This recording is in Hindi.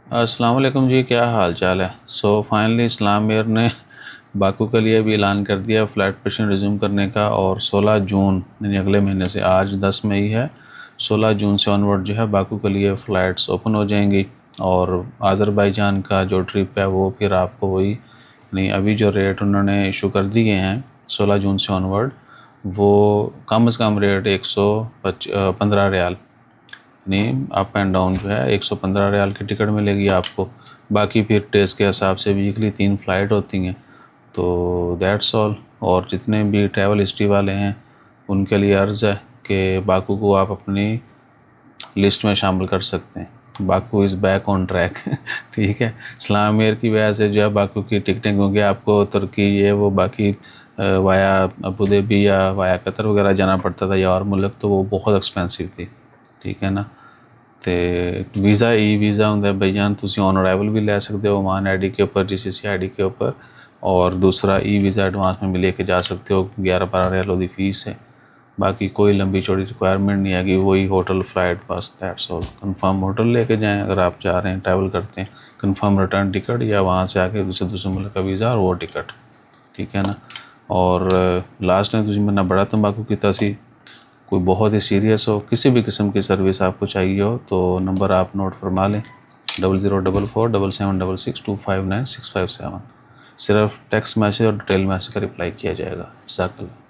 अस्सलाम वालेकुम जी, क्या हाल चाल है। फाइनली इस्लाम एयर ने बाकू के लिए भी ऐलान कर दिया फ़्लाइट ऑपरेशन रिज्यूम करने का, और 16 जून यानी अगले महीने से, आज 10 मई है, 16 जून से ऑनवर्ड जो है बाकू के लिए फ़्लाइट्स ओपन हो जाएंगी। और आज़रबाईजान का जो ट्रिप है वो फिर आपको वही नहीं, अभी जो रेट उन्होंने इशू कर दिए हैं 16 जून से ऑनवर्ड, वो कम से कम रेट 115 रियाल, नहीं अप एंड डाउन जो है 115 रियाल की टिकट मिलेगी आपको। बाकी फिर टेस्ट के हिसाब से वीकली 3 फ़्लाइट होती हैं। तो दैट्स ऑल। और जितने भी ट्रैवल हिस्ट्री वाले हैं उनके लिए अर्ज़ है कि बाकू को आप अपनी लिस्ट में शामिल कर सकते हैं। Baku is back on track ठीक है। इस्लाम एयर की वजह से जो है बाकू की टिकटें, क्योंकि आपको तुर्की ये वो बाकी वाया अबू धाबी या वाया कतर वगैरह जाना पड़ता था या और मुल्क, तो वो बहुत एक्सपेंसिव थी, ठीक है ना। तो वीज़ा ई वीज़ा होंगे भाईजान, तुम ऑन अराइवल भी ले सकते हो मान आई डी के ऊपर, GCC आई डी के ऊपर, और दूसरा ई वीज़ा एडवांस में भी लेके जा सकते हो। 11-12 रियाल उसकी फ़ीस है। बाकी कोई लंबी चौड़ी रिक्वायरमेंट नहीं है कि वही होटल फ़्लाइट, बस दैट्स ऑल। कंफर्म होटल लेके जाएं अगर आप जा रहे हैं, ट्रैवल करते हैं, कंफर्म रिटर्न टिकट, या वहाँ से आके दूसरे मुल्क का वीज़ा और वो टिकट, ठीक है ना। और लास्ट टाइम तुझे मैंने बड़ा तंबाकू की सी, कोई बहुत ही सीरियस हो, किसी भी किस्म की सर्विस आपको चाहिए हो तो नंबर आप नोट फरमा लें, 00447766259657। सिर्फ टेक्स्ट मैसेज और डिटेल मैसेज का रिप्लाई किया जाएगा। जज़ाकल्लाह।